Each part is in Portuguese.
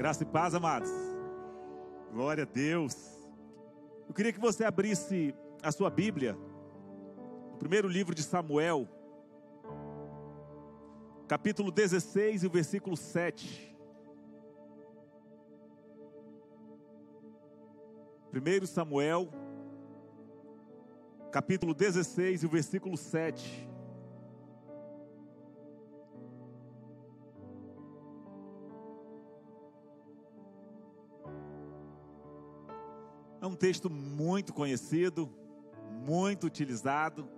Graça e paz, amados. Glória a Deus. Eu queria que você abrisse a sua Bíblia no primeiro livro de Samuel, capítulo 16 e o versículo 7. 1 Samuel, capítulo 16 e o versículo 7. É um texto muito conhecido, muito utilizado.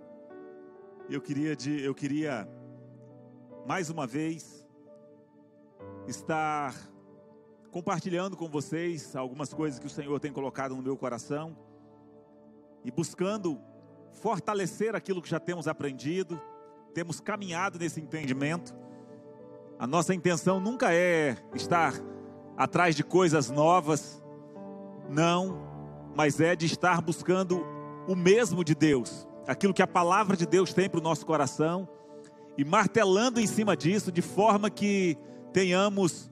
Eu queria mais uma vez estar compartilhando com vocês algumas coisas que o Senhor tem colocado no meu coração e buscando fortalecer aquilo que já temos aprendido, temos caminhado nesse entendimento. A nossa intenção nunca é estar atrás de coisas novas, não, mas é de estar buscando o mesmo de Deus, aquilo que a palavra de Deus tem para o nosso coração, e martelando em cima disso, de forma que tenhamos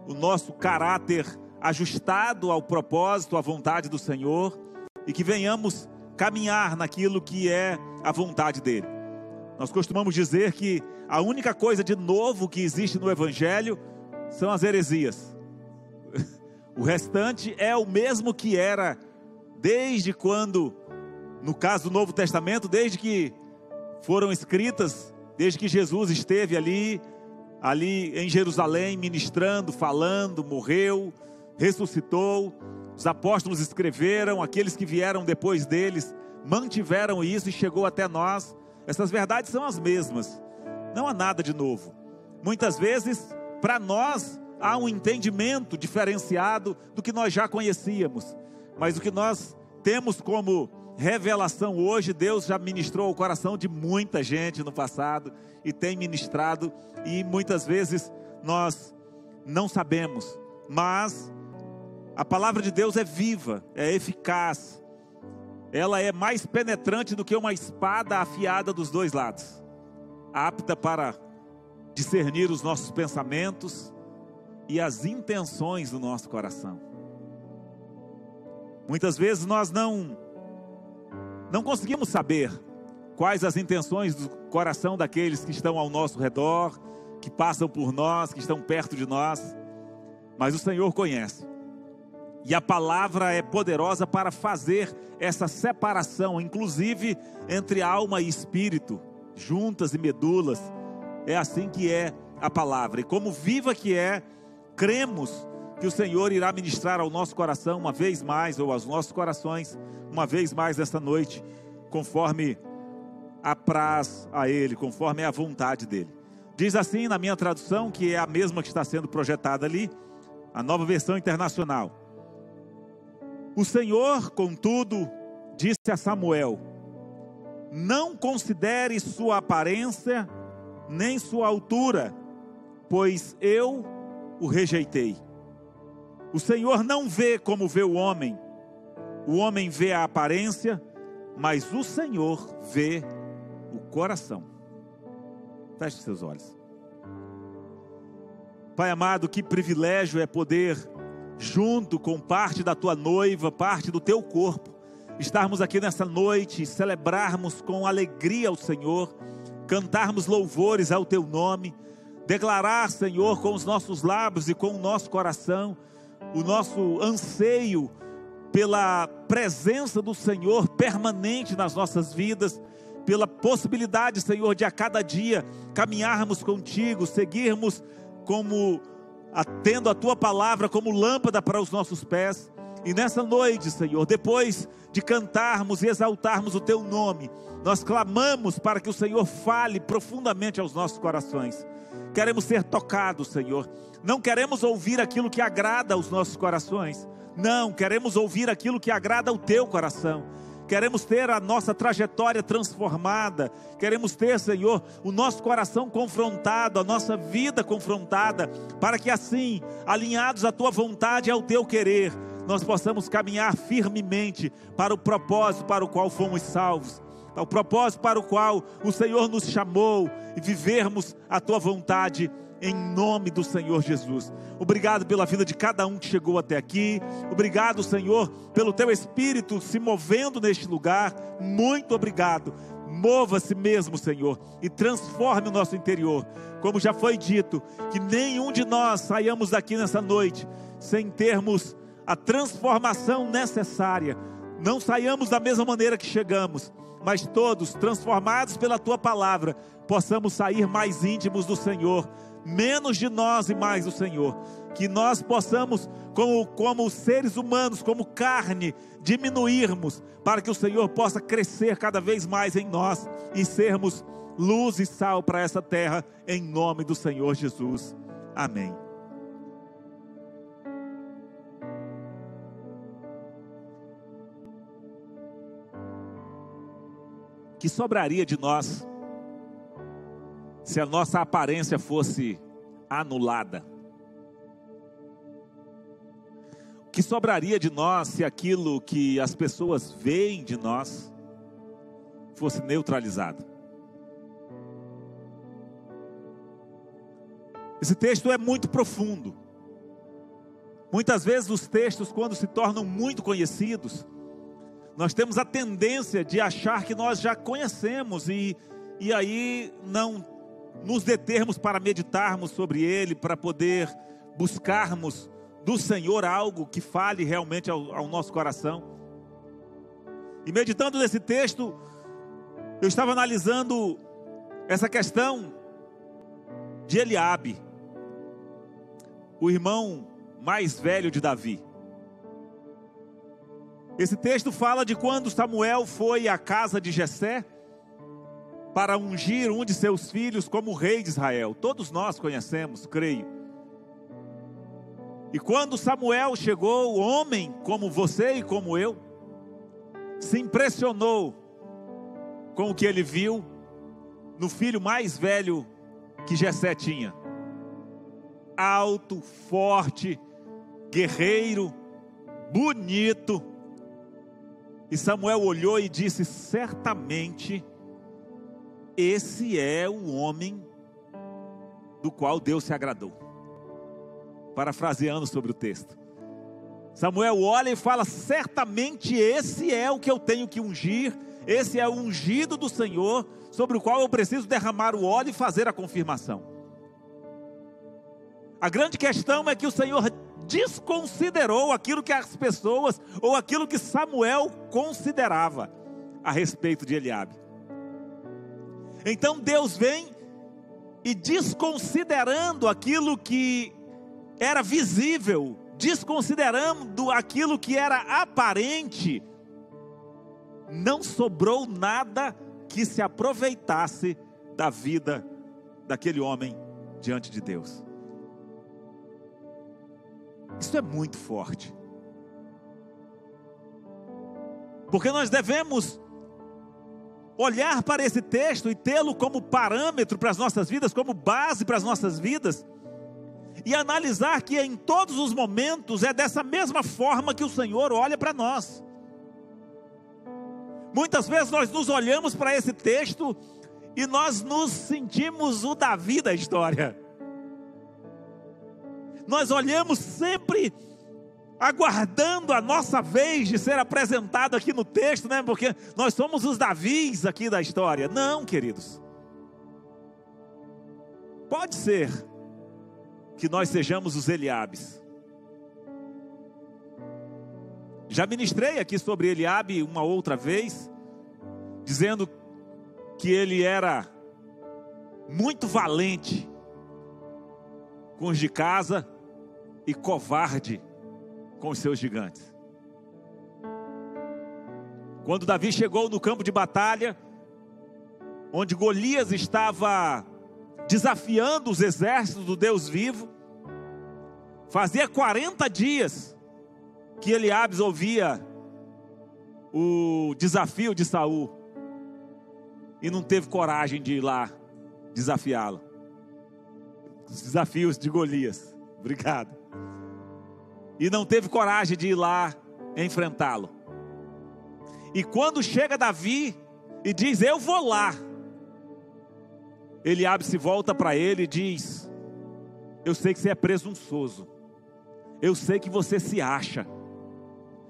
o nosso caráter ajustado ao propósito, à vontade do Senhor, e que venhamos caminhar naquilo que é a vontade dEle. Nós costumamos dizer que a única coisa de novo que existe no Evangelho são as heresias. O restante é o mesmo que era desde quando, no caso do Novo Testamento, desde que foram escritas, desde que Jesus esteve ali em Jerusalém, ministrando, falando, morreu, ressuscitou, os apóstolos escreveram, aqueles que vieram depois deles mantiveram isso e chegou até nós. Essas verdades são as mesmas, não há nada de novo. Muitas vezes, para nós, há um entendimento diferenciado do que nós já conhecíamos, mas o que nós temos como revelação hoje, Deus já ministrou ao coração de muita gente no passado e tem ministrado, e muitas vezes nós não sabemos, mas a palavra de Deus é viva, é eficaz, ela é mais penetrante do que uma espada afiada dos dois lados, apta para discernir os nossos pensamentos e as intenções do nosso coração. Muitas vezes nós não conseguimos saber quais as intenções do coração daqueles que estão ao nosso redor, que passam por nós, que estão perto de nós, mas o Senhor conhece. E a palavra é poderosa para fazer essa separação, inclusive entre alma e espírito, juntas e medulas. É assim que é a palavra. E como viva que é, cremos que o Senhor irá ministrar ao nosso coração uma vez mais, ou aos nossos corações, uma vez mais esta noite, conforme apraz a Ele, conforme é a vontade dEle. Diz assim na minha tradução, que é a mesma que está sendo projetada ali, a Nova Versão Internacional: o Senhor, contudo, disse a Samuel: não considere sua aparência, nem sua altura, pois eu o rejeitei. O Senhor não vê como vê o homem vê a aparência, mas o Senhor vê o coração. Feche seus olhos. Pai amado, que privilégio é poder, junto com parte da tua noiva, parte do teu corpo, estarmos aqui nessa noite e celebrarmos com alegria ao Senhor, cantarmos louvores ao teu nome, declarar, Senhor, com os nossos lábios e com o nosso coração, o nosso anseio pela presença do Senhor permanente nas nossas vidas, pela possibilidade, Senhor, de a cada dia caminharmos contigo, seguirmos tendo a tua palavra como lâmpada para os nossos pés. E nessa noite, Senhor, depois de cantarmos e exaltarmos o teu nome, nós clamamos para que o Senhor fale profundamente aos nossos corações. Queremos ser tocados, Senhor. Não queremos ouvir aquilo que agrada aos nossos corações. Não, queremos ouvir aquilo que agrada ao teu coração. Queremos ter a nossa trajetória transformada. Queremos ter, Senhor, o nosso coração confrontado, a nossa vida confrontada, para que assim, alinhados à tua vontade e ao teu querer, nós possamos caminhar firmemente para o propósito para o qual fomos salvos, ao propósito para o qual o Senhor nos chamou, e vivermos a tua vontade em nome do Senhor Jesus. Obrigado pela vida de cada um que chegou até aqui. Obrigado, Senhor, pelo Teu Espírito se movendo neste lugar. Muito obrigado. Mova-se mesmo, Senhor, e transforme o nosso interior. Como já foi dito, que nenhum de nós saiamos daqui nessa noite sem termos a transformação necessária. Não saiamos da mesma maneira que chegamos, mas todos, transformados pela Tua palavra, possamos sair mais íntimos do Senhor, menos de nós e mais do Senhor. Que nós possamos, como seres humanos, como carne, diminuirmos, para que o Senhor possa crescer cada vez mais em nós, e sermos luz e sal para essa terra, em nome do Senhor Jesus. Amém. Que sobraria de nós se a nossa aparência fosse anulada? O que sobraria de nós se aquilo que as pessoas veem de nós fosse neutralizado? Esse texto é muito profundo. Muitas vezes os textos, quando se tornam muito conhecidos, nós temos a tendência de achar que nós já conhecemos e aí não nos determos para meditarmos sobre ele, para poder buscarmos do Senhor algo que fale realmente ao nosso coração. E meditando nesse texto, eu estava analisando essa questão de Eliabe, o irmão mais velho de Davi. Esse texto fala de quando Samuel foi à casa de Jessé para ungir um de seus filhos como rei de Israel. Todos nós conhecemos, creio. E quando Samuel chegou, o homem como você e como eu, se impressionou com o que ele viu no filho mais velho que Jessé tinha. Alto, forte, guerreiro, bonito. E Samuel olhou e disse: certamente esse é o homem do qual Deus se agradou. Parafraseando sobre o texto, Samuel olha e fala: certamente esse é o que eu tenho que ungir, esse é o ungido do Senhor, sobre o qual eu preciso derramar o óleo e fazer a confirmação. A grande questão é que o Senhor desconsiderou aquilo que as pessoas, ou aquilo que Samuel considerava a respeito de Eliabe. Então Deus vem e, desconsiderando aquilo que era visível, desconsiderando aquilo que era aparente, não sobrou nada que se aproveitasse da vida daquele homem diante de Deus. Isso é muito forte. Porque nós devemos olhar para esse texto e tê-lo como parâmetro para as nossas vidas, como base para as nossas vidas, e analisar que em todos os momentos é dessa mesma forma que o Senhor olha para nós. Muitas vezes nós nos olhamos para esse texto e nós nos sentimos o Davi da história. Nós olhamos sempre aguardando a nossa vez de ser apresentado aqui no texto, né? Porque nós somos os Davis aqui da história. Não, queridos. Pode ser que nós sejamos os Eliabes. Já ministrei aqui sobre Eliabe uma outra vez, dizendo que ele era muito valente com os de casa e covarde com os seus gigantes. Quando Davi chegou no campo de batalha, onde Golias estava desafiando os exércitos do Deus vivo, fazia 40 dias que Eliabe ouvia o desafio de Saul e não teve coragem de ir lá desafiá-lo. Os desafios de Golias. Obrigado. E não teve coragem de ir lá enfrentá-lo. E quando chega Davi e diz: eu vou lá, Eliabe se volta para ele e diz: Eu sei que você é presunçoso. Eu sei que você se acha.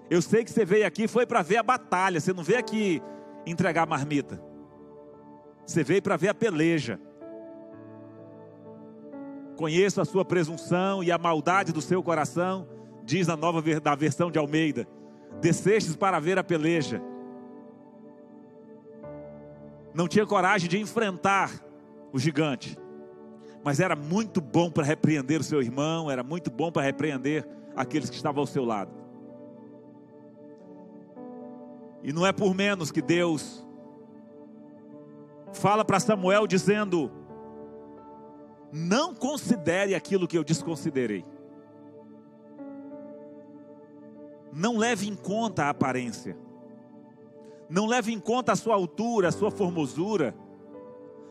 Eu sei que você veio aqui foi para ver a batalha. Você não veio aqui entregar marmita. Você veio para ver a peleja. Conheço a sua presunção e a maldade do seu coração, diz na versão de Almeida. Descestes para ver a peleja. Não tinha coragem de enfrentar o gigante, mas era muito bom para repreender o seu irmão, era muito bom para repreender aqueles que estavam ao seu lado. E não é por menos que Deus fala para Samuel dizendo: não considere aquilo que eu desconsiderei. Não leve em conta a aparência. Não leve em conta a sua altura, a sua formosura.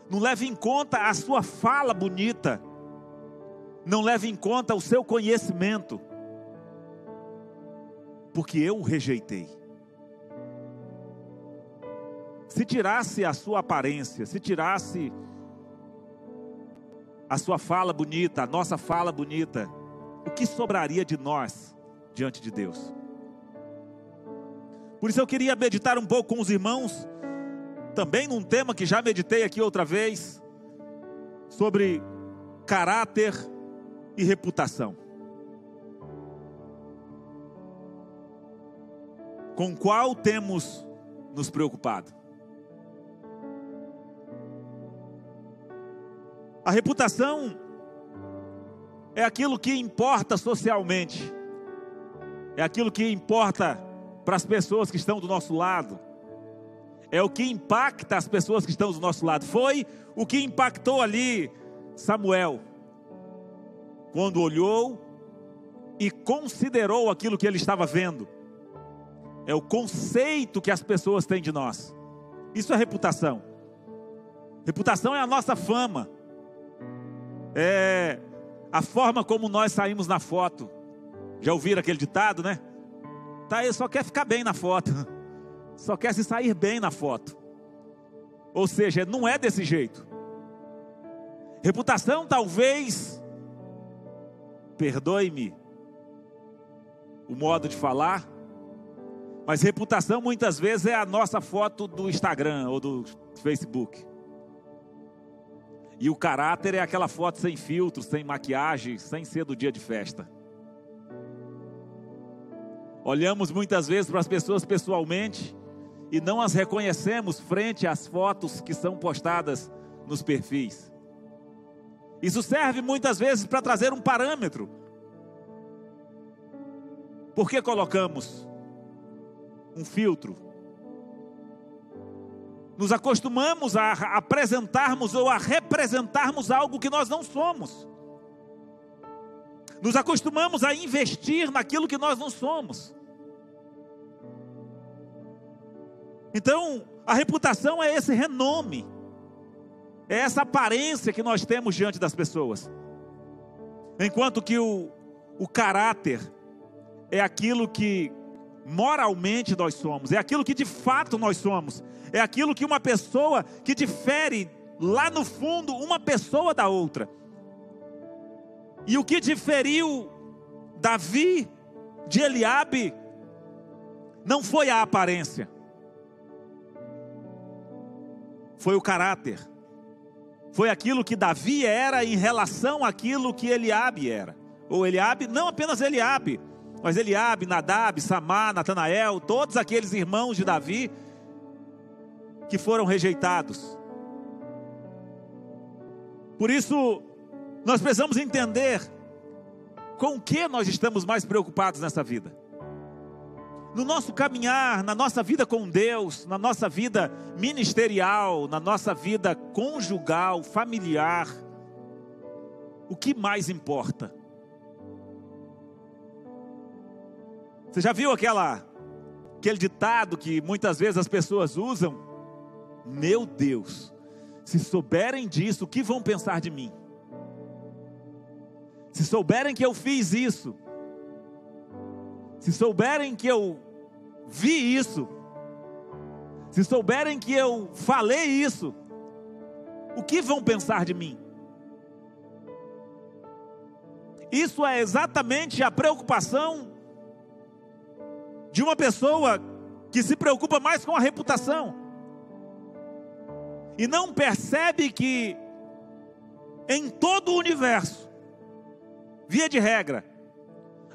Não leve em conta a sua fala bonita. Não leve em conta o seu conhecimento. Porque eu o rejeitei. Se tirasse a sua aparência, se tirasse a sua fala bonita, a nossa fala bonita, o que sobraria de nós diante de Deus? Por isso eu queria meditar um pouco com os irmãos, também num tema que já meditei aqui outra vez, sobre caráter e reputação. Com qual temos nos preocupado? A reputação é aquilo que importa socialmente, é aquilo que importa para as pessoas que estão do nosso lado, é o que impacta as pessoas que estão do nosso lado. Foi o que impactou ali Samuel, quando olhou e considerou aquilo que ele estava vendo. É o conceito que as pessoas têm de nós. Isso é reputação. Reputação é a nossa fama, é a forma como nós saímos na foto. Já ouviram aquele ditado, né? Tá, ele só quer ficar bem na foto, só quer se sair bem na foto. Ou seja, não é desse jeito. Reputação talvez, perdoe-me o modo de falar, mas reputação muitas vezes é a nossa foto do Instagram ou do Facebook. E o caráter é aquela foto sem filtro, sem maquiagem, sem ser do dia de festa. Olhamos muitas vezes para as pessoas pessoalmente e não as reconhecemos frente às fotos que são postadas nos perfis. Isso serve muitas vezes para trazer um parâmetro. Por que colocamos um filtro? Nos acostumamos a apresentarmos ou a representarmos algo que nós não somos. Nos acostumamos a investir naquilo que nós não somos. Então, a reputação é esse renome, é essa aparência que nós temos diante das pessoas. Enquanto que o caráter é aquilo que moralmente nós somos, é aquilo que de fato nós somos, é aquilo que uma pessoa que difere lá no fundo uma pessoa da outra. E o que diferiu Davi de Eliabe não foi a aparência, foi o caráter. Foi aquilo que Davi era em relação àquilo que Eliabe era. Ou Eliabe, não apenas Eliabe, mas Eliabe, Nadab, Samá, Natanael, todos aqueles irmãos de Davi que foram rejeitados. Por isso, nós precisamos entender com o que nós estamos mais preocupados nessa vida. No nosso caminhar, na nossa vida com Deus, na nossa vida ministerial, na nossa vida conjugal, familiar, o que mais importa? Você já viu aquele ditado que muitas vezes as pessoas usam? Meu Deus, se souberem disso, o que vão pensar de mim? Se souberem que eu fiz isso, se souberem que eu vi isso, se souberem que eu falei isso, o que vão pensar de mim? Isso é exatamente a preocupação de uma pessoa que se preocupa mais com a reputação e não percebe que em todo o universo, via de regra,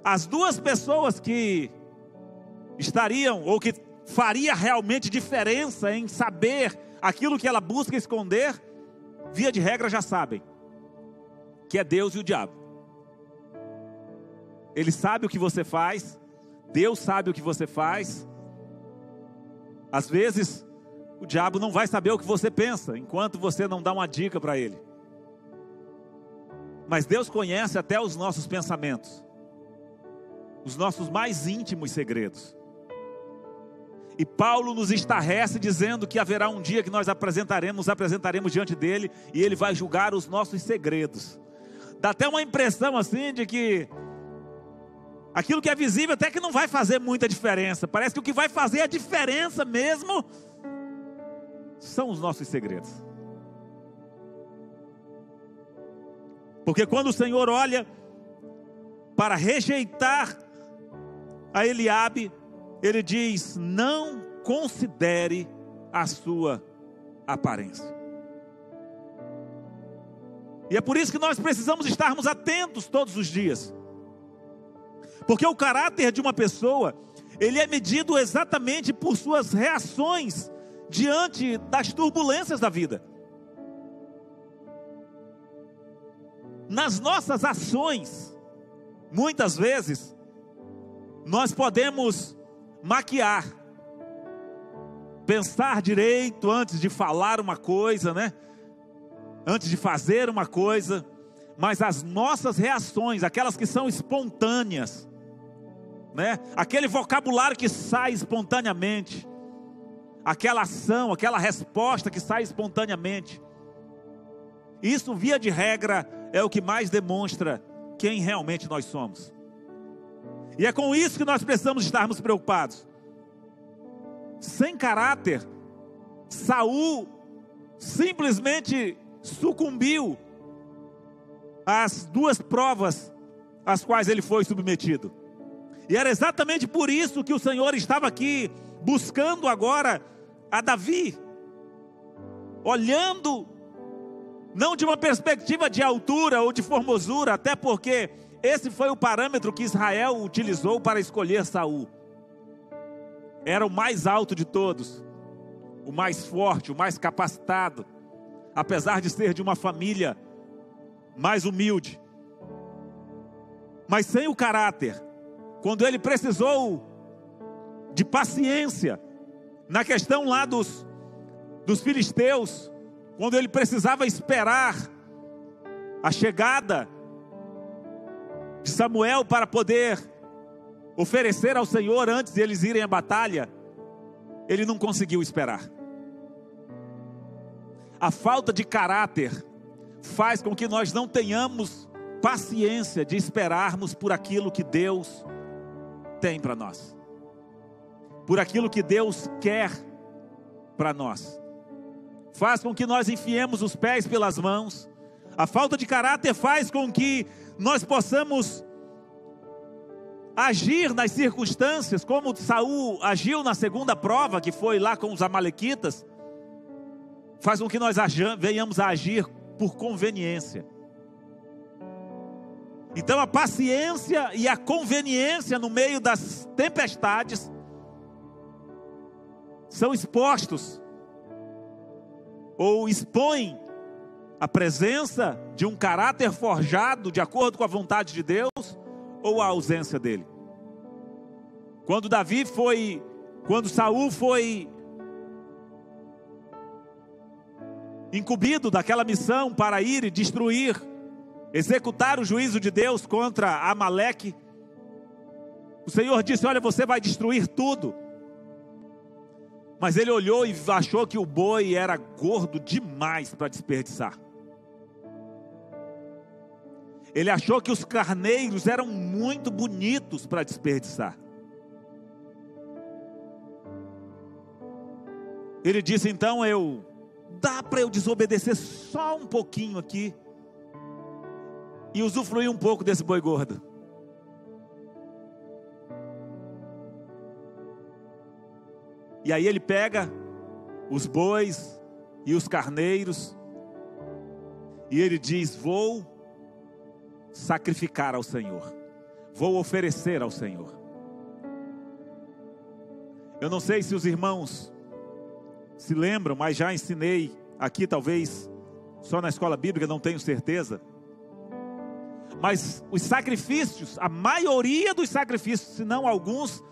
as duas pessoas que estariam ou que faria realmente diferença em saber aquilo que ela busca esconder, via de regra já sabem, que é Deus e o diabo. Ele sabe o que você faz, Deus sabe o que você faz. Às vezes, o diabo não vai saber o que você pensa, enquanto você não dá uma dica para ele. Mas Deus conhece até os nossos pensamentos, os nossos mais íntimos segredos. E Paulo nos estarrece dizendo que haverá um dia que nós apresentaremos diante dele, e ele vai julgar os nossos segredos. Dá até uma impressão assim de que aquilo que é visível até que não vai fazer muita diferença. Parece que o que vai fazer a diferença mesmo são os nossos segredos. Porque quando o Senhor olha para rejeitar a Eliabe, ele diz: não considere a sua aparência. E é por isso que nós precisamos estarmos atentos todos os dias. Porque o caráter de uma pessoa, ele é medido exatamente por suas reações diante das turbulências da vida. Nas nossas ações, muitas vezes, nós podemos maquiar, pensar direito antes de falar uma coisa, né? Antes de fazer uma coisa, mas as nossas reações, aquelas que são espontâneas, né? Aquele vocabulário que sai espontaneamente, aquela ação, aquela resposta que sai espontaneamente, isso, via de regra, é o que mais demonstra quem realmente nós somos. E é com isso que nós precisamos estarmos preocupados. Sem caráter, Saul simplesmente sucumbiu às duas provas às quais ele foi submetido. E era exatamente por isso que o Senhor estava aqui buscando agora a Davi, olhando não de uma perspectiva de altura ou de formosura, até porque esse foi o parâmetro que Israel utilizou para escolher Saul. Era o mais alto de todos, o mais forte, o mais capacitado, apesar de ser de uma família mais humilde. Mas sem o caráter, quando ele precisou de paciência, na questão lá dos filisteus, quando ele precisava esperar a chegada de Samuel para poder oferecer ao Senhor antes de eles irem à batalha, ele não conseguiu esperar. A falta de caráter faz com que nós não tenhamos paciência de esperarmos por aquilo que Deus tem para nós, por aquilo que Deus quer para nós. Faz com que nós enfiemos os pés pelas mãos. A falta de caráter faz com que nós possamos agir nas circunstâncias, como Saul agiu na segunda prova, que foi lá com os amalequitas. Faz com que nós venhamos a agir por conveniência. Então a paciência e a conveniência no meio das tempestades são expostos, ou expõem a presença de um caráter forjado de acordo com a vontade de Deus, ou a ausência dele. Quando Saul foi incumbido daquela missão para ir e destruir, executar o juízo de Deus contra Amaleque, o Senhor disse: olha, você vai destruir tudo. Mas ele olhou e achou que o boi era gordo demais para desperdiçar. Ele achou que os carneiros eram muito bonitos para desperdiçar. Ele disse: então dá para eu desobedecer só um pouquinho aqui, e usufruir um pouco desse boi gordo. E aí ele pega os bois e os carneiros, e ele diz: vou sacrificar ao Senhor, vou oferecer ao Senhor. Eu não sei se os irmãos se lembram, mas já ensinei aqui, talvez só na escola bíblica, não tenho certeza. Mas os sacrifícios, a maioria dos sacrifícios, se não alguns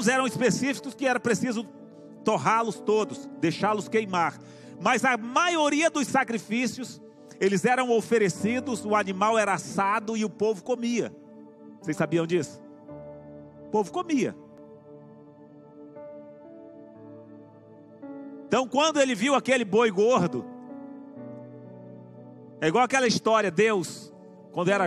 eram específicos que era preciso torrá-los todos, deixá-los queimar. Mas a maioria dos sacrifícios, eles eram oferecidos, o animal era assado e o povo comia. Vocês sabiam disso? O povo comia. Então, quando ele viu aquele boi gordo, é igual aquela história, Deus, quando era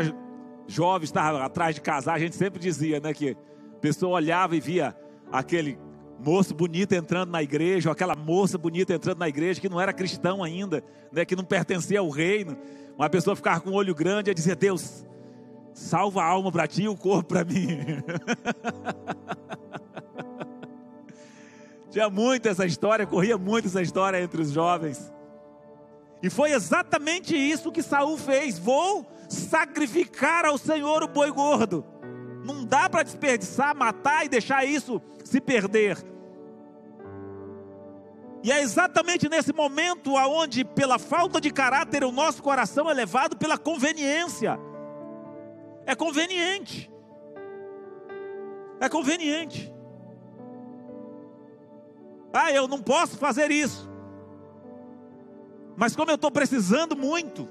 jovem, estava atrás de casar, a gente sempre dizia, né, que a pessoa olhava e via aquele moço bonito entrando na igreja, ou aquela moça bonita entrando na igreja, que não era cristão ainda, né, que não pertencia ao reino. Uma pessoa ficava com um olho grande e dizia: Deus, salva a alma para ti e o corpo para mim. Tinha muito essa história, corria muito essa história entre os jovens. E foi exatamente isso que Saul fez: vou sacrificar ao Senhor o boi gordo. Não dá para desperdiçar, matar e deixar isso se perder. E é exatamente nesse momento aonde, pela falta de caráter, o nosso coração é levado pela conveniência. É conveniente. É conveniente. Ah, eu não posso fazer isso. Mas como eu estou precisando muito,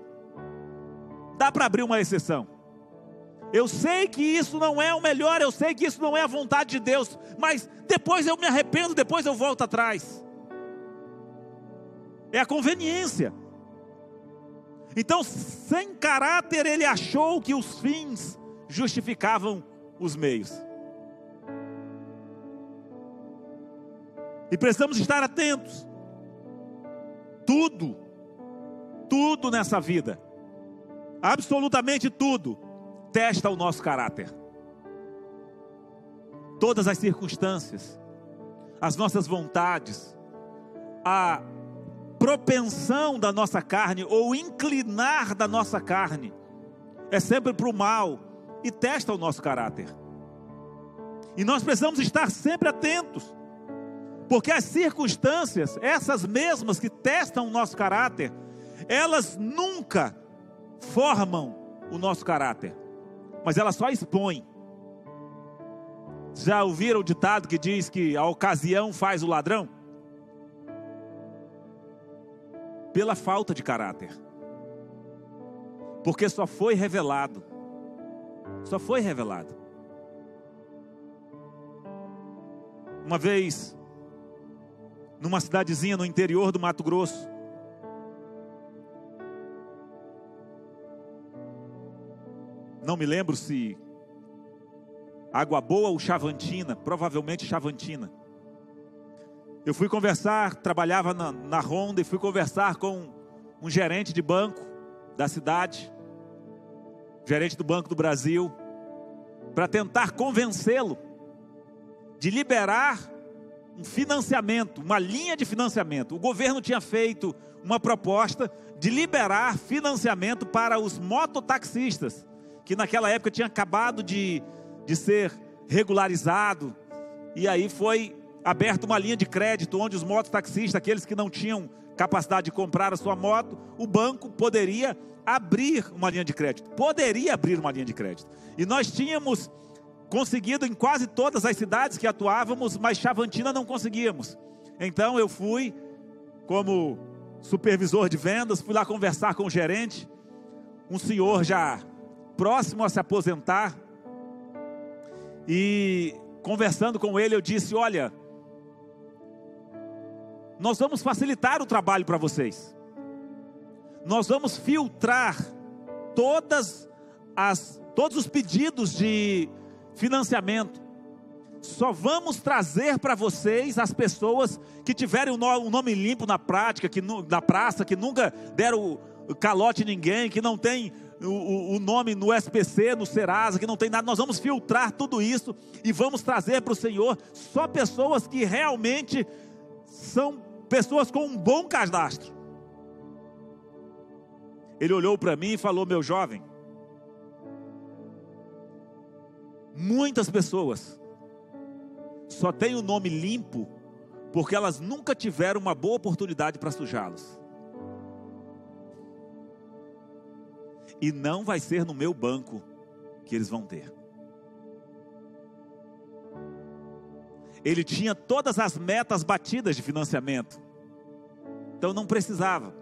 dá para abrir uma exceção. Eu sei que isso não é o melhor, eu sei que isso não é a vontade de Deus, mas depois eu me arrependo, depois eu volto atrás. É a conveniência. Então, sem caráter, ele achou que os fins justificavam os meios. E precisamos estar atentos. Tudo nessa vida, absolutamente tudo, testa o nosso caráter. Todas as circunstâncias, as nossas vontades, a propensão da nossa carne, ou inclinar da nossa carne, é sempre para o mal e testa o nosso caráter. E nós precisamos estar sempre atentos, porque as circunstâncias, essas mesmas que testam o nosso caráter, elas nunca formam o nosso caráter, mas elas só expõem. Já ouviram o ditado que diz que a ocasião faz o ladrão? Pela falta de caráter. Porque só foi revelado. Só foi revelado. Uma vez, numa cidadezinha no interior do Mato Grosso, não me lembro se Água Boa ou Chavantina, provavelmente Chavantina. Eu fui conversar, trabalhava na Honda, e fui conversar com um gerente de banco da cidade, gerente do Banco do Brasil, para tentar convencê-lo de liberar um financiamento, uma linha de financiamento. O governo tinha feito uma proposta de liberar financiamento para os mototaxistas, que naquela época tinha acabado de ser regularizado, e aí foi aberta uma linha de crédito, onde os mototaxistas, aqueles que não tinham capacidade de comprar a sua moto, o banco poderia abrir uma linha de crédito, e nós tínhamos conseguido em quase todas as cidades que atuávamos, mas Chavantina não conseguíamos. Então eu fui como supervisor de vendas, fui lá conversar com o gerente, um senhor já próximo a se aposentar, e conversando com ele eu disse: olha, nós vamos facilitar o trabalho para vocês, nós vamos filtrar todos os pedidos de financiamento, só vamos trazer para vocês as pessoas que tiverem um nome limpo na prática, na praça, que nunca deram calote em ninguém, que não tem o nome no SPC, no Serasa, que não tem nada. Nós vamos filtrar tudo isso e vamos trazer para o Senhor só pessoas que realmente são pessoas com um bom cadastro. Ele olhou para mim e falou: meu jovem, muitas pessoas só têm o nome limpo porque elas nunca tiveram uma boa oportunidade para sujá-los. E não vai ser no meu banco que eles vão ter. Ele tinha todas as metas batidas de financiamento, então não precisava.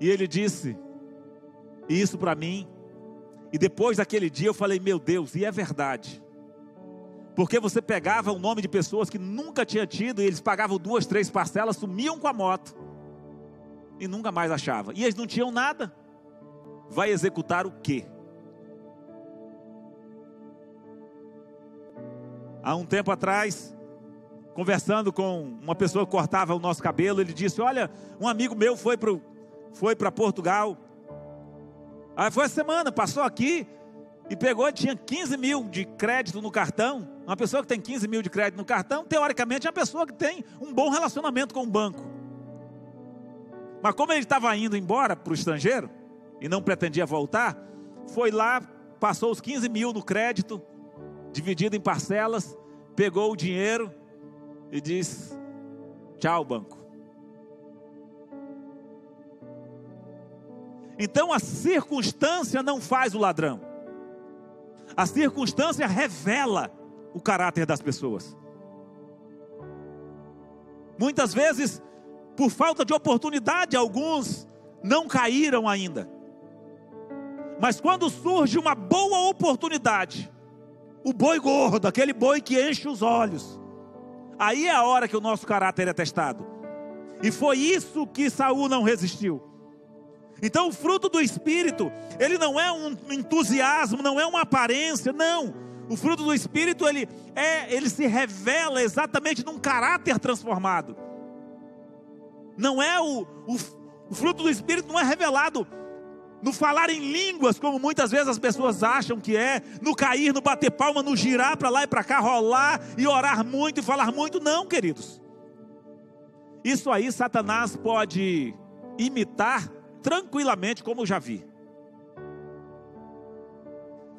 E ele disse isso para mim, e depois daquele dia eu falei: meu Deus, e é verdade. Porque você pegava o nome de pessoas que nunca tinha tido, e eles pagavam 2, 3 parcelas, sumiam com a moto, e nunca mais achavam. E eles não tinham nada. Vai executar o quê? Há um tempo atrás, conversando com uma pessoa que cortava o nosso cabelo, ele disse: olha, um amigo meu foi para Portugal. Aí foi a semana, passou aqui e pegou, tinha 15 mil de crédito no cartão. Uma pessoa que tem 15 mil de crédito no cartão, teoricamente é uma pessoa que tem um bom relacionamento com o banco. Mas como ele estava indo embora para o estrangeiro e não pretendia voltar, foi lá, passou os 15 mil no crédito, dividido em parcelas, pegou o dinheiro e disse: tchau, banco. Então a circunstância não faz o ladrão. A circunstância revela o caráter das pessoas. Muitas vezes, por falta de oportunidade, alguns não caíram ainda. Mas quando surge uma boa oportunidade, o boi gordo, aquele boi que enche os olhos, aí é a hora que o nosso caráter é testado. E foi isso que Saul não resistiu. Então o fruto do Espírito, ele não é um entusiasmo, não é uma aparência, não. O fruto do Espírito, ele se revela exatamente num caráter transformado. Não é o fruto do Espírito não é revelado no falar em línguas, como muitas vezes as pessoas acham que é, no cair, no bater palma, no girar para lá e para cá, rolar e orar muito e falar muito. Não, queridos. Isso aí Satanás pode imitar tranquilamente, como eu já vi.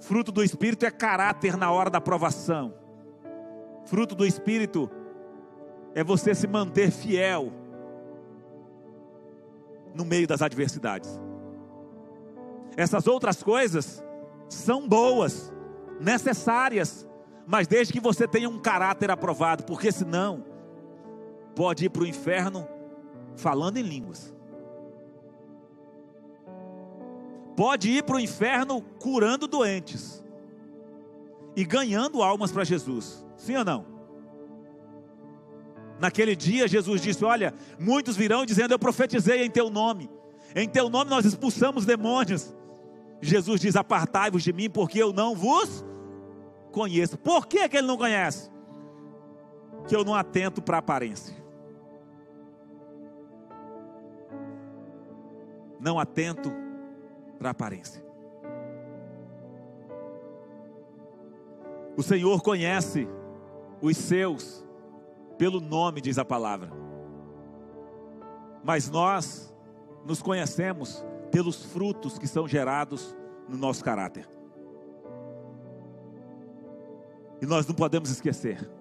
Fruto do Espírito é caráter na hora da provação. Fruto do Espírito é você se manter fiel no meio das adversidades. Essas outras coisas são boas, necessárias, mas desde que você tenha um caráter aprovado, porque senão pode ir para o inferno falando em línguas. Pode ir para o inferno curando doentes e ganhando almas para Jesus. Sim ou não? Naquele dia Jesus disse: olha, muitos virão dizendo: eu profetizei em teu nome. Em teu nome nós expulsamos demônios. Jesus diz: apartai-vos de mim, porque eu não vos conheço. Por que ele não conhece? Que eu não atento para a aparência. Não atento para a aparência. O Senhor conhece os seus pelo nome, diz a palavra. Mas nós nos conhecemos pelos frutos que são gerados no nosso caráter. E nós não podemos esquecer.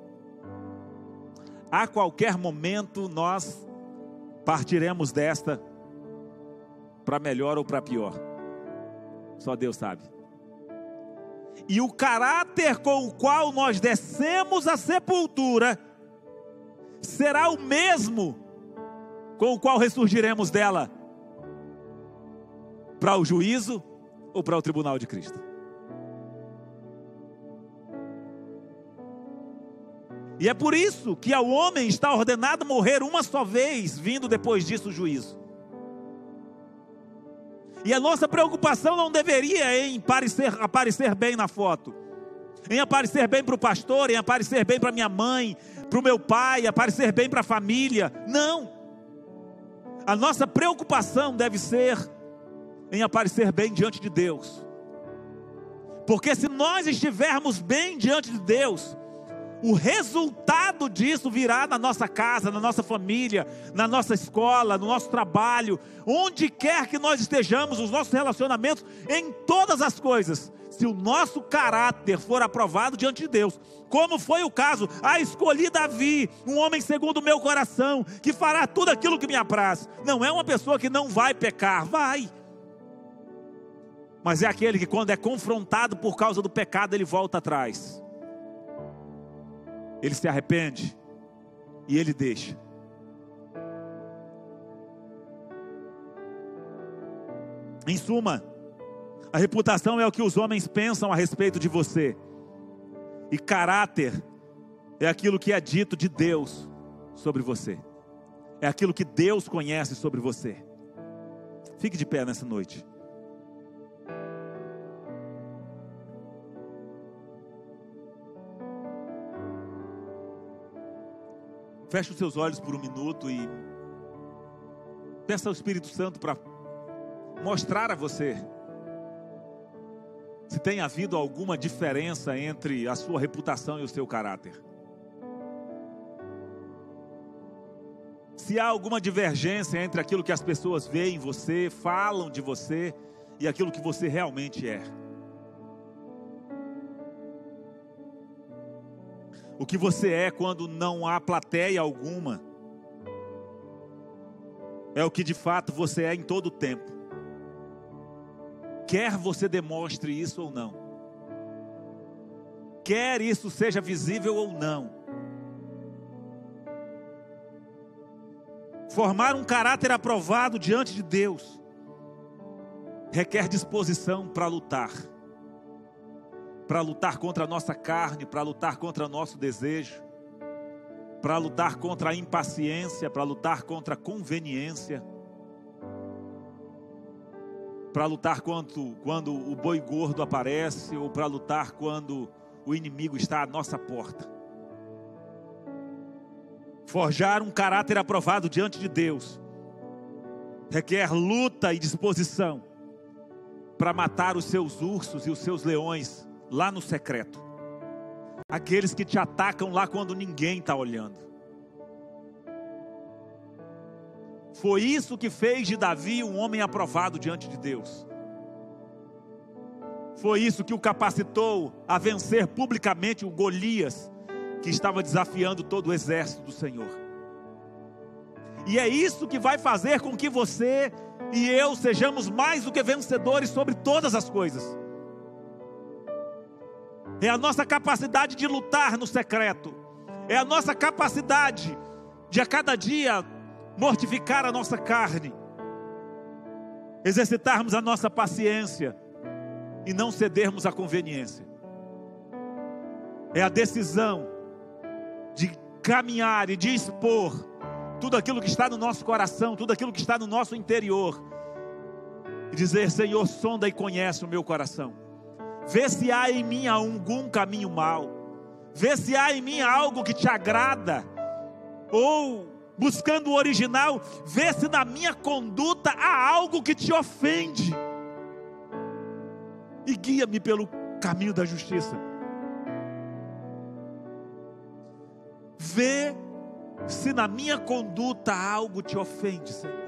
A qualquer momento nós partiremos desta para melhor ou para pior. Só Deus sabe. E o caráter com o qual nós descemos à sepultura será o mesmo com o qual ressurgiremos dela para o juízo ou para o tribunal de Cristo. E é por isso que ao homem está ordenado morrer uma só vez, vindo depois disso o juízo. E a nossa preocupação não deveria em aparecer bem na foto, em aparecer bem para o pastor, em aparecer bem para minha mãe, para o meu pai, aparecer bem para a família. Não. A nossa preocupação deve ser em aparecer bem diante de Deus. Porque se nós estivermos bem diante de Deus, o resultado disso virá na nossa casa, na nossa família, na nossa escola, no nosso trabalho, onde quer que nós estejamos, os nossos relacionamentos, em todas as coisas. Se o nosso caráter for aprovado diante de Deus, como foi o caso, escolhi Davi, um homem segundo o meu coração, que fará tudo aquilo que me apraz. Não é uma pessoa que não vai pecar, vai. Mas é aquele que quando é confrontado por causa do pecado, ele volta atrás. Ele se arrepende e ele deixa. Em suma, a reputação é o que os homens pensam a respeito de você. E caráter é aquilo que é dito de Deus sobre você. É aquilo que Deus conhece sobre você. Fique de pé nessa noite. Feche os seus olhos por um minuto e peça ao Espírito Santo para mostrar a você se tem havido alguma diferença entre a sua reputação e o seu caráter. Se há alguma divergência entre aquilo que as pessoas veem em você, falam de você e aquilo que você realmente é. O que você é quando não há plateia alguma é o que de fato você é em todo o tempo. Quer você demonstre isso ou não, quer isso seja visível ou não, formar um caráter aprovado diante de Deus requer disposição para lutar contra a nossa carne, para lutar contra o nosso desejo, para lutar contra a impaciência, para lutar contra a conveniência, para lutar quando o boi gordo aparece, ou para lutar quando o inimigo está à nossa porta. Forjar um caráter aprovado diante de Deus requer luta e disposição para matar os seus ursos e os seus leões lá no secreto. Aqueles que te atacam lá quando ninguém está olhando. Foi isso que fez de Davi um homem aprovado diante de Deus. Foi isso que o capacitou a vencer publicamente o Golias, que estava desafiando todo o exército do Senhor. E é isso que vai fazer com que você e eu sejamos mais do que vencedores sobre todas as coisas. É a nossa capacidade de lutar no secreto. É a nossa capacidade de a cada dia mortificar a nossa carne, exercitarmos a nossa paciência e não cedermos à conveniência. É a decisão de caminhar e de expor tudo aquilo que está no nosso coração, tudo aquilo que está no nosso interior, e dizer: Senhor, sonda e conhece o meu coração. Vê se há em mim algum caminho mau. Vê se há em mim algo que te agrada. Ou, buscando o original, vê se na minha conduta há algo que te ofende. E guia-me pelo caminho da justiça. Vê se na minha conduta algo te ofende, Senhor.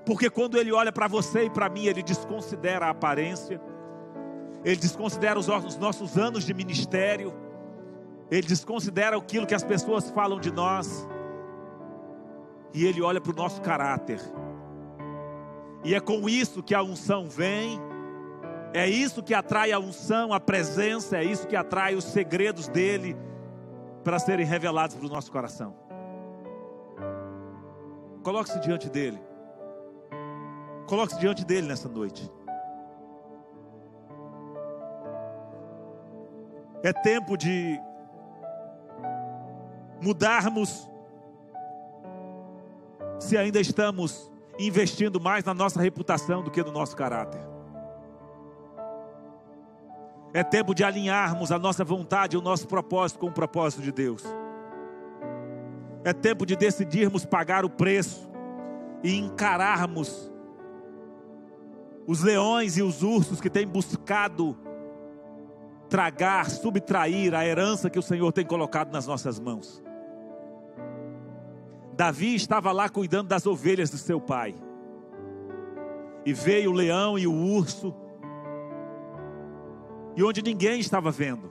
Porque quando Ele olha para você e para mim, Ele desconsidera a aparência, Ele desconsidera os nossos anos de ministério, Ele desconsidera aquilo que as pessoas falam de nós, e Ele olha para o nosso caráter. E é com isso que a unção vem, é isso que atrai a unção, a presença, é isso que atrai os segredos dEle para serem revelados para o nosso coração. Coloque-se diante dEle. Coloque-se diante dEle nessa noite. É tempo de mudarmos, se ainda estamos investindo mais na nossa reputação do que no nosso caráter. É tempo de alinharmos a nossa vontade e o nosso propósito com o propósito de Deus. É tempo de decidirmos pagar o preço e encararmos os leões e os ursos que têm buscado tragar, subtrair a herança que o Senhor tem colocado nas nossas mãos. Davi estava lá cuidando das ovelhas do seu pai. E veio o leão e o urso, e onde ninguém estava vendo,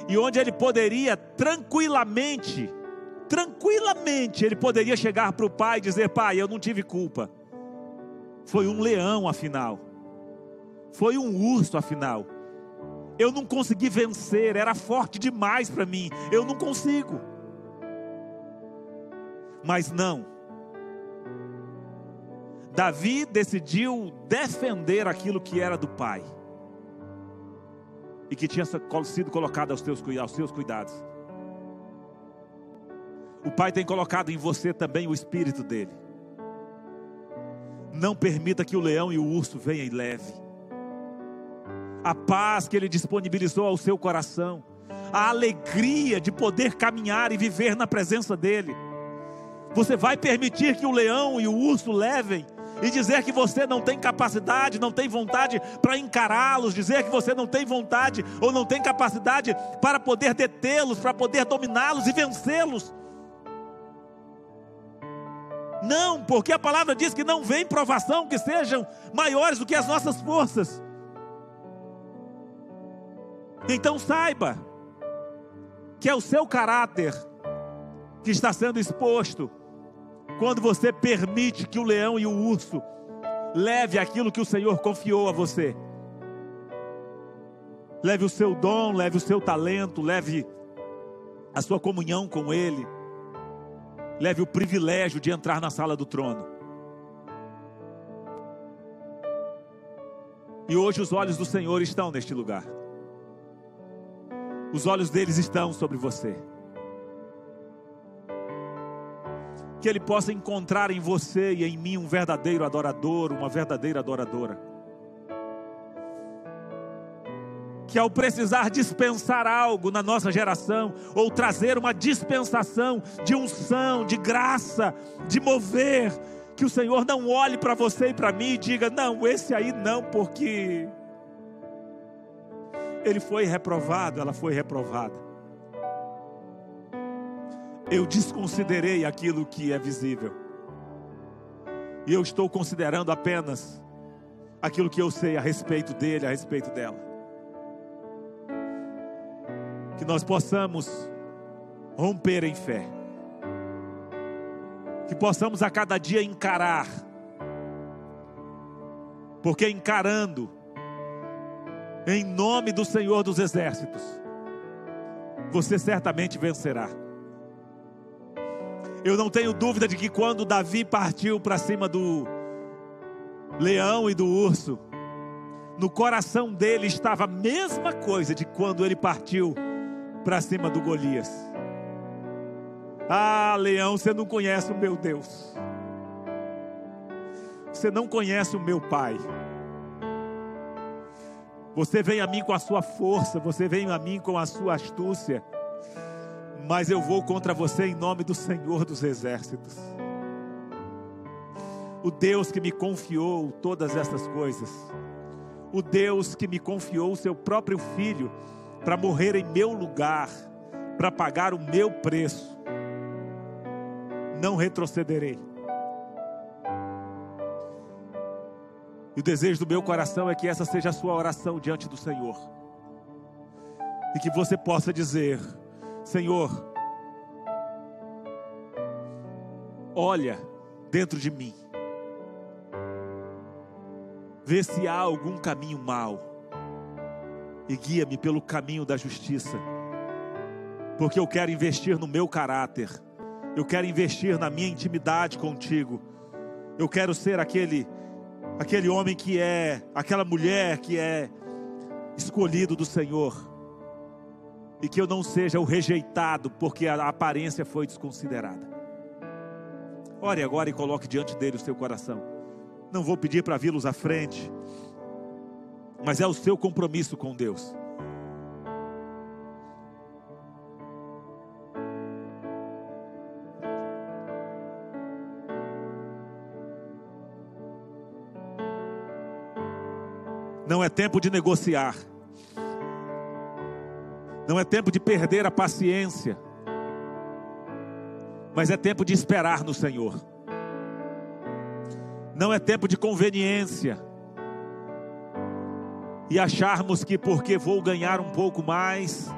e onde ele poderia tranquilamente, ele poderia chegar para o pai e dizer: pai, eu não tive culpa. Foi um leão afinal, foi um urso afinal, eu não consegui vencer, era forte demais para mim, eu não consigo. Mas não, Davi decidiu defender aquilo que era do pai e que tinha sido colocado aos seus cuidados. O pai tem colocado em você também o espírito dele. Não permita que o leão e o urso venham e leve a paz que ele disponibilizou ao seu coração, a alegria de poder caminhar e viver na presença dele. Você vai permitir que o leão e o urso levem e dizer que você não tem capacidade, não tem vontade para encará-los, dizer que você não tem vontade ou não tem capacidade para poder detê-los, para poder dominá-los e vencê-los? Não, porque a palavra diz que não vem provação que sejam maiores do que as nossas forças. Então saiba que é o seu caráter que está sendo exposto quando você permite que o leão e o urso leve aquilo que o Senhor confiou a você. Leve o seu dom, leve o seu talento, leve a sua comunhão com Ele, leve o privilégio de entrar na sala do trono. E hoje os olhos do Senhor estão neste lugar. Os olhos deles estão sobre você. Que Ele possa encontrar em você e em mim um verdadeiro adorador, uma verdadeira adoradora. Que ao precisar dispensar algo na nossa geração, ou trazer uma dispensação de unção, de graça, de mover, que o Senhor não olhe para você e para mim e diga: não, esse aí não, porque ele foi reprovado, ela foi reprovada. Eu desconsiderei aquilo que é visível, e eu estou considerando apenas aquilo que eu sei a respeito dele, a respeito dela. Que nós possamos romper em fé, que possamos a cada dia encarar, porque encarando, em nome do Senhor dos Exércitos, você certamente vencerá. Eu não tenho dúvida de que quando Davi partiu para cima do leão e do urso, no coração dele estava a mesma coisa de quando ele partiu para cima do Golias. Ah, leão, você não conhece o meu Deus, você não conhece o meu Pai. Você vem a mim com a sua força, você vem a mim com a sua astúcia, mas eu vou contra você em nome do Senhor dos Exércitos. O Deus que me confiou todas essas coisas, o Deus que me confiou o seu próprio Filho para morrer em meu lugar, para pagar o meu preço. Não retrocederei. E o desejo do meu coração é que essa seja a sua oração diante do Senhor, e que você possa dizer: Senhor, olha dentro de mim, vê se há algum caminho mau e guia-me pelo caminho da justiça, porque eu quero investir no meu caráter, eu quero investir na minha intimidade contigo, eu quero ser aquele homem que é, aquela mulher que é escolhido do Senhor, e que eu não seja o rejeitado porque a aparência foi desconsiderada. Ore agora e coloque diante dele o seu coração. Não vou pedir para vê-los à frente, mas é o seu compromisso com Deus. Não é tempo de negociar. Não é tempo de perder a paciência. Mas é tempo de esperar no Senhor. Não é tempo de conveniência. E acharmos que porque vou ganhar um pouco mais,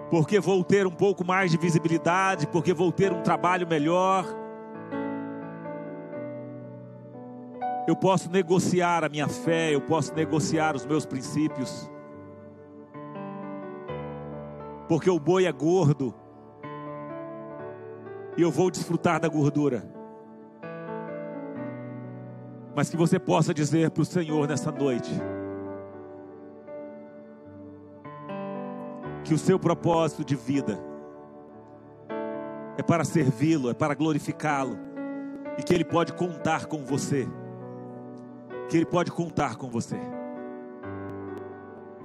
porque vou ter um pouco mais de visibilidade, porque vou ter um trabalho melhor, eu posso negociar a minha fé, eu posso negociar os meus princípios. Porque o boi é gordo e eu vou desfrutar da gordura. Mas que você possa dizer para o Senhor nessa noite que o seu propósito de vida é para servi-lo, é para glorificá-lo, e que Ele pode contar com você. Que Ele pode contar com você.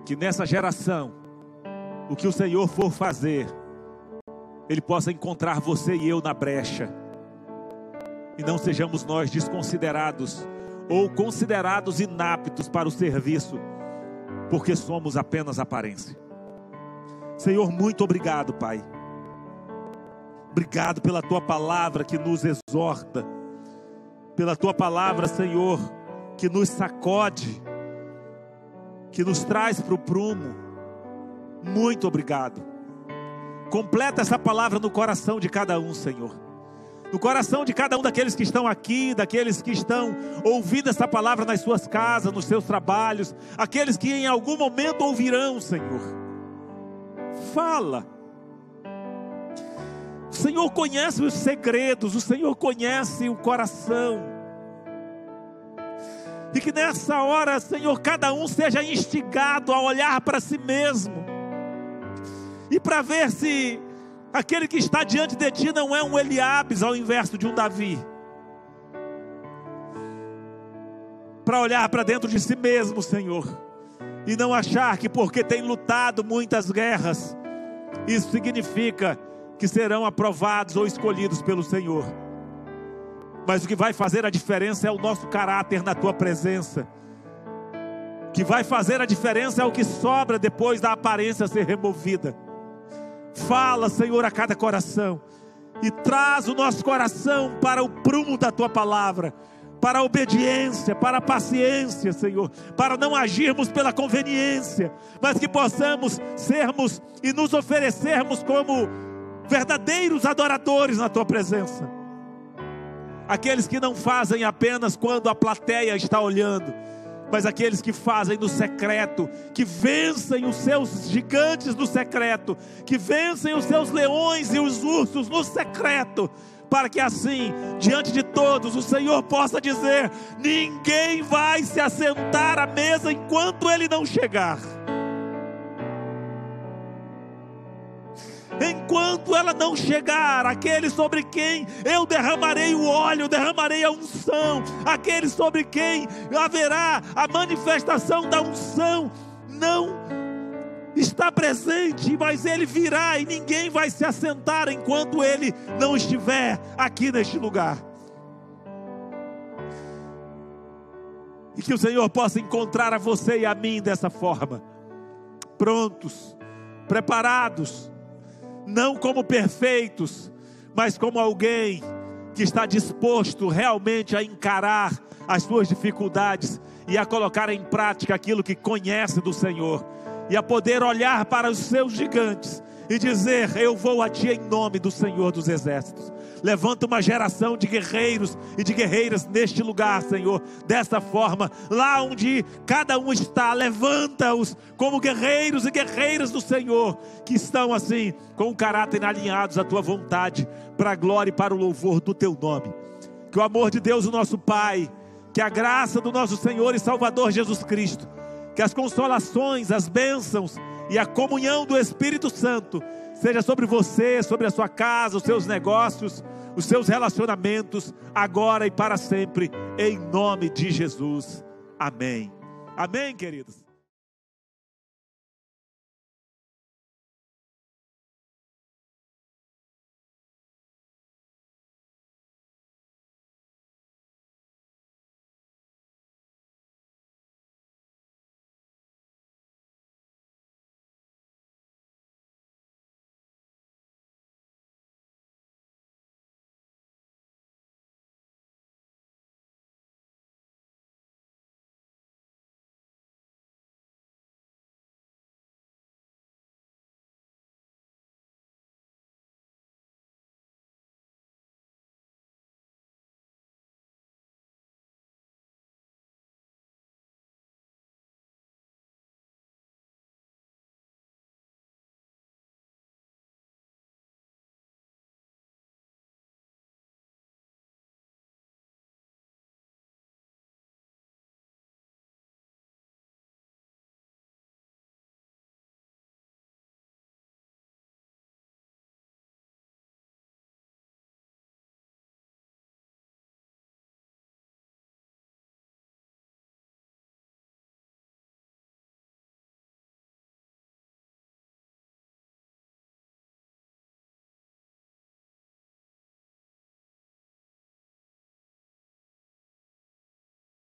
Que nessa geração, o que o Senhor for fazer, Ele possa encontrar você e eu na brecha. E não sejamos nós desconsiderados ou considerados inaptos para o serviço, porque somos apenas aparência. Senhor, muito obrigado, Pai. Obrigado pela Tua palavra que nos exorta, pela Tua palavra, Senhor, que nos sacode, que nos traz para o prumo. Muito obrigado. Completa essa palavra no coração de cada um, Senhor. No coração de cada um daqueles que estão aqui, daqueles que estão ouvindo essa palavra nas suas casas, nos seus trabalhos, aqueles que em algum momento ouvirão, Senhor. Fala. O Senhor conhece os segredos, o Senhor conhece o coração. E que nessa hora, Senhor, cada um seja instigado a olhar para si mesmo e para ver se aquele que está diante de ti não é um Eliabes ao invés de um Davi. Para olhar para dentro de si mesmo, Senhor, e não achar que porque tem lutado muitas guerras, isso significa que serão aprovados ou escolhidos pelo Senhor. Mas o que vai fazer a diferença é o nosso caráter na Tua presença. O que vai fazer a diferença é o que sobra depois da aparência ser removida. Fala, Senhor, a cada coração, e traz o nosso coração para o prumo da Tua palavra, para a obediência, para a paciência, Senhor, para não agirmos pela conveniência, mas que possamos sermos e nos oferecermos como verdadeiros adoradores na Tua presença. Aqueles que não fazem apenas quando a plateia está olhando, mas aqueles que fazem no secreto, que vencem os seus gigantes no secreto, que vencem os seus leões e os ursos no secreto, para que assim, diante de todos, o Senhor possa dizer: ninguém vai se assentar à mesa enquanto Ele não chegar. Enquanto ela não chegar, aquele sobre quem eu derramarei o óleo, derramarei a unção, aquele sobre quem haverá a manifestação da unção, não está presente, mas ele virá e ninguém vai se assentar enquanto ele não estiver aqui neste lugar. E que o Senhor possa encontrar a você e a mim dessa forma, prontos, preparados, não como perfeitos, mas como alguém que está disposto realmente a encarar as suas dificuldades e a colocar em prática aquilo que conhece do Senhor, e a poder olhar para os seus gigantes e dizer: eu vou a ti em nome do Senhor dos Exércitos. Levanta uma geração de guerreiros e de guerreiras neste lugar, Senhor, dessa forma, lá onde cada um está, levanta-os como guerreiros e guerreiras do Senhor, que estão assim, com o caráter alinhados à Tua vontade, para a glória e para o louvor do Teu nome. Que o amor de Deus, o nosso Pai, que a graça do nosso Senhor e Salvador Jesus Cristo, que as consolações, as bênçãos e a comunhão do Espírito Santo seja sobre você, sobre a sua casa, os seus negócios, os seus relacionamentos, agora e para sempre, em nome de Jesus. Amém. Amém, queridos.